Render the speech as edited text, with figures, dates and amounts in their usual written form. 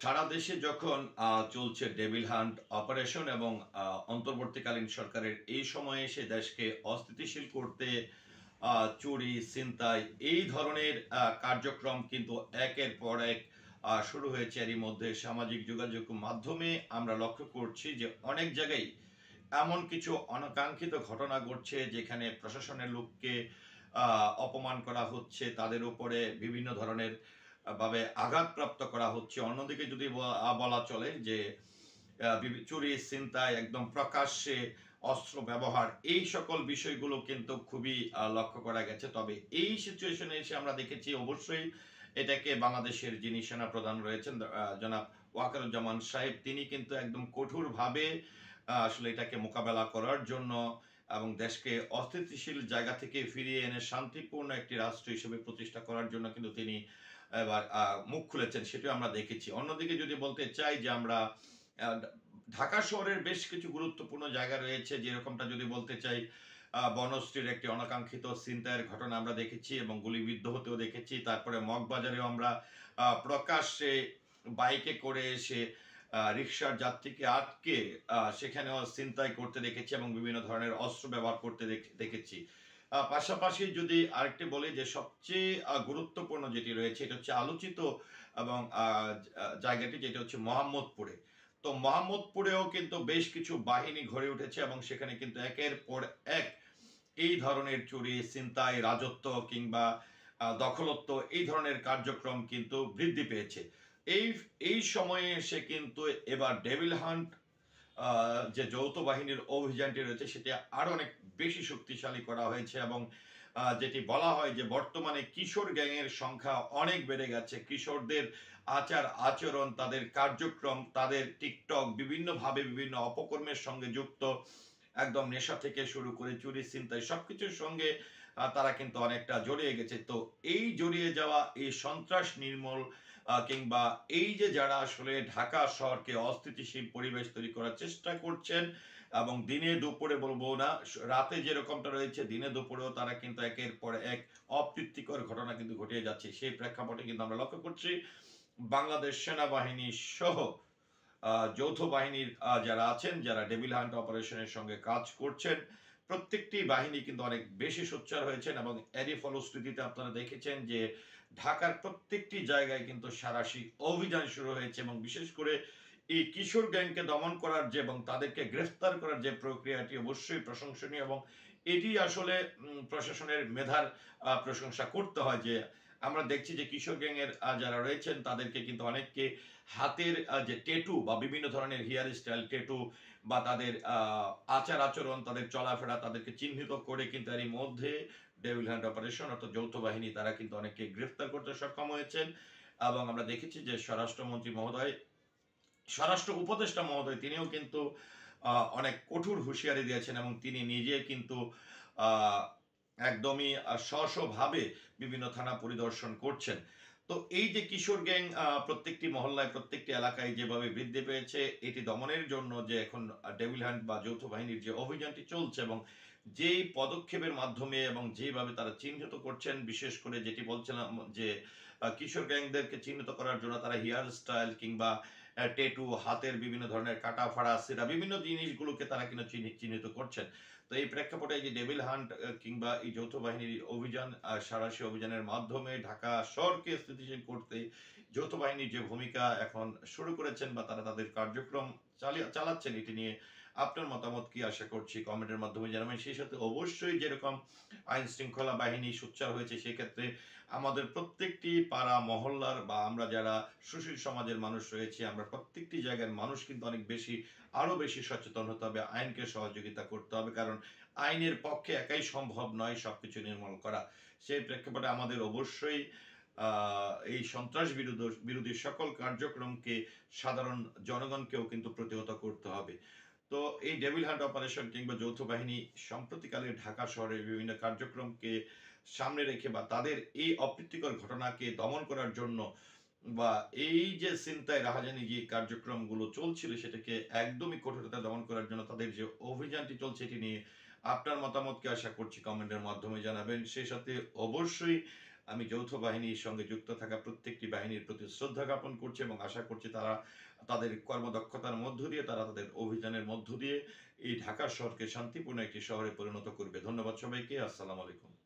সারা দেশে যখন চলছে ডেভিল হান্ট অপারেশন এবং অন্তর্বর্তীকালীন সরকারের এই সময়ে এসে দেশকে অস্থিতিশীল করতে চুরি ছিনতাই এই ধরনের কার্যক্রম কিন্তু একের পর এক শুরু হয়েছে। এরই মধ্যে সামাজিক যোগাযোগ মাধ্যমে আমরা লক্ষ্য করছি যে অনেক জায়গায় এমন কিছু অনাকাঙ্ক্ষিত ঘটনা ঘটছে যেখানে প্রশাসনের লোককে অপমান করা হচ্ছে, তাদের উপরে বিভিন্ন ধরনের ভাবে আঘাতপ্রাপ্ত করা হচ্ছে। অন্যদিকে যদি বলা চলে যে চুরি ছিনতাই একদম প্রকাশ্যে অস্ত্র ব্যবহার এই সকল বিষয়গুলো কিন্তু খুবই লক্ষ্য করা গেছে। তবে এই সিচুয়েশনে এসে আমরা দেখেছি অবশ্যই এটাকে বাংলাদেশের যিনি সেনা প্রধান রয়েছেন জনাব ওয়াকারুজ্জামান সাহেব, তিনি কিন্তু একদম কঠোরভাবে আসলে এটাকে মোকাবেলা করার জন্য এবং দেশকে অস্থিতিশীল জায়গা থেকে ফিরিয়ে এনে শান্তিপূর্ণ একটি রাষ্ট্র হিসেবে প্রতিষ্ঠা করার জন্য কিন্তু তিনি এবার মুখ খুলেছেন, সেটাও আমরা দেখেছি। অন্যদিকে যদি বলতে চাই যে আমরা ঢাকা শহরের বেশ কিছু গুরুত্বপূর্ণ জায়গা রয়েছে, যেরকমটা যদি বলতে চাই বনশ্রীর একটি অনাকাঙ্ক্ষিত ছিনতাইয়ের ঘটনা আমরা দেখেছি এবং গুলিবিদ্ধ হতেও দেখেছি। তারপরে মগবাজারেও আমরা প্রকাশ্যে বাইকে করে এসে রিক্সার যাত্রীকে আটকে সেখানেও ছিনতাই করতে দেখেছি এবং বিভিন্ন ধরনের অস্ত্র ব্যবহার করতে দেখেছি। পাশাপাশি যদি আরেকটি বলি যে সবচেয়ে গুরুত্বপূর্ণ যেটি রয়েছে এটা হচ্ছে আলোচিত এবং জায়গাটি যেটা হচ্ছে মোহাম্মদপুরে। তো মোহাম্মদপুরেও কিন্তু বেশ কিছু বাহিনী গড়ে উঠেছে এবং সেখানে কিন্তু একের পর এক এই ধরনের চুরি ছিনতাই রাজত্ব কিংবা দখলত্ব এই ধরনের কার্যক্রম কিন্তু বৃদ্ধি পেয়েছে। এই এই সময়ে এসে কিন্তু এবার ডেভিল হান্ট যে যৌথ বাহিনীর অভিযানটি রয়েছে সেটি আরো অনেক বেশি শক্তিশালী করা হয়েছে এবং যেটি বলা হয় যে বর্তমানে কিশোর গ্যাংয়ের সংখ্যা অনেক বেড়ে গেছে। কিশোরদের আচার আচরণ, তাদের কার্যক্রম, তাদের টিকটক বিভিন্নভাবে বিভিন্ন অপকর্মের সঙ্গে যুক্ত, একদম নেশা থেকে শুরু করে চুরি ছিনতাই সবকিছুর সঙ্গে তারা কিন্তু অনেকটা জড়িয়ে গেছে। তো এই জড়িয়ে যাওয়া এই সন্ত্রাস নির্মূল কিংবা এই যে যারা আসলে ঢাকা শহরকে অস্থিতিশীল পরিবেশ তৈরি করার চেষ্টা করছেন এবং দিনে দুপুরে বলবো না, রাতে যেরকমটা রয়েছে দিনে দুপুরেও তারা কিন্তু একের পর এক অপ্রীতিকর ঘটনা কিন্তু ঘটিয়ে যাচ্ছে। সেই প্রেক্ষাপটে কিন্তু আমরা লক্ষ্য করছি বাংলাদেশ সেনাবাহিনী সহ যৌথ বাহিনীর যারা আছেন, যারা ডেভিল হান্ট অপারেশনের সঙ্গে কাজ করছেন, প্রত্যেকটি বাহিনী কিন্তু অনেক বেশি সোচ্চার হয়েছেন এবং এরই ফলশ্রুতিতে আপনারা দেখেছেন যে ঢাকার প্রত্যেকটি জায়গায় কিন্তু সাঁড়াশি অভিযান শুরু হয়েছে এবং বিশেষ করে এই কিশোর গ্যাংকে দমন করার যে এবং তাদেরকে গ্রেফতার করার যে প্রক্রিয়াটি অবশ্যই প্রশংসনীয় এবং এটি আসলে প্রশাসনের মেধার প্রশংসা করতে হয়। যে আমরা দেখছি যে কিশোর গ্যাংয়ের যারা রয়েছেন তাদেরকে কিন্তু অনেককে হাতের যে টেটু বা বিভিন্ন ধরনের হেয়ার স্টাইল টেটু বা তাদের আচার আচরণ, তাদের চলাফেরা, তাদেরকে চিহ্নিত করে কিন্তু এরই মধ্যে ডেভিল হ্যান্ড অপারেশন অর্থাৎ যৌথ বাহিনী তারা কিন্তু অনেককে গ্রেফতার করতে সক্ষম হয়েছেন। এবং আমরা দেখেছি যে স্বরাষ্ট্রমন্ত্রী মহোদয়, স্বরাষ্ট্র উপদেষ্টা মহোদয় তিনিও কিন্তু অনেক কঠোর হুঁশিয়ারি দিয়েছেন এবং তিনি নিজে কিন্তু একদমই স্ব-স্বভাবে বিভিন্ন থানা পরিদর্শন করছেন। তো এই যে কিশোর গ্যাং প্রত্যেকটি মহল্লায় প্রত্যেকটি এলাকায় যেভাবে বৃদ্ধি পেয়েছে, এটি দমনের জন্য যে এখন ডেভিল হ্যান্ড বা যৌথ বাহিনীর যে অভিযানটি চলছে এবং যেই পদক্ষেপের মাধ্যমে এবং যেভাবে তারা চিহ্নিত করছেন, বিশেষ করে যেটি বলছিলাম যে কিশোর গ্যাংদেরকে চিহ্নিত করার জন্য তারা হেয়ার স্টাইল কিংবা টেটু, হাতের বিভিন্ন ধরনের কাটা ফাড়া সেটা বিভিন্ন জিনিসগুলোকে তারা কিন্তু চিহ্নিত করছেন। তো এই প্রেক্ষাপটে এই যে ডেভিল হান্ট কিংবা এই যৌথ বাহিনীর অভিযান, সাঁড়াশি অভিযানের মাধ্যমে ঢাকা শহরকে স্থিতিশীল করতে যৌথ বাহিনীর যে ভূমিকা এখন শুরু করেছেন বা তারা তাদের কার্যক্রম চালাচ্ছেন, এটি নিয়ে আপনার মতামত কি আশা করছি কমেন্টের মাধ্যমে জানাবেন। সেই সাথে অবশ্যই যেরকম আইন শৃঙ্খলা বাহিনী সোচ্চার হয়েছে সেক্ষেত্রে আমাদের প্রত্যেকটি পাড়া মহল্লার বা আমরা যারা সুশীল সমাজের মানুষ রয়েছে আমরা প্রত্যেকটি জায়গার মানুষ কিন্তু অনেক বেশি আরো বেশি সচেতন হতে হবে, আইনকে সহযোগিতা করতে হবে, কারণ আইনের পক্ষে একাই সম্ভব নয় সবকিছু নির্মূল করা। সেই প্রেক্ষাপটে আমাদের অবশ্যই এই সন্ত্রাস বিরোধী সকল কার্যক্রমকে সাধারণ জনগণকেও কিন্তু প্রতিহত করতে হবে। তো এই ডেভিল হান্ট অপারেশন কিংবা যৌথ বাহিনী সম্প্রতিকালে ঢাকা শহরের বিভিন্ন কার্যক্রমকে সামনে রেখে বা তাদের এই অপ্রীতিকর ঘটনাকে দমন করার জন্য বা এই যে ছিনতাই রাহাজানি যে কার্যক্রমগুলো চলছিল সেটাকে একদমই কঠোরতা দমন করার জন্য তাদের যে অভিযানটি চলছে এটি নিয়ে আপনার মতামতকে আশা করছি কমেন্টের মাধ্যমে জানাবেন। সেই সাথে অবশ্যই আমি যৌথ বাহিনীর সঙ্গে যুক্ত থাকা প্রত্যেকটি বাহিনীর প্রতি শ্রদ্ধা জ্ঞাপন করছি এবং আশা করছি তারা তাদের কর্মদক্ষতার মধ্য দিয়ে, তারা তাদের অভিযানের মধ্য দিয়ে এই ঢাকা শহরকে শান্তিপূর্ণ একটি শহরে পরিণত করবে। ধন্যবাদ সবাইকে। আসসালামু আলাইকুম।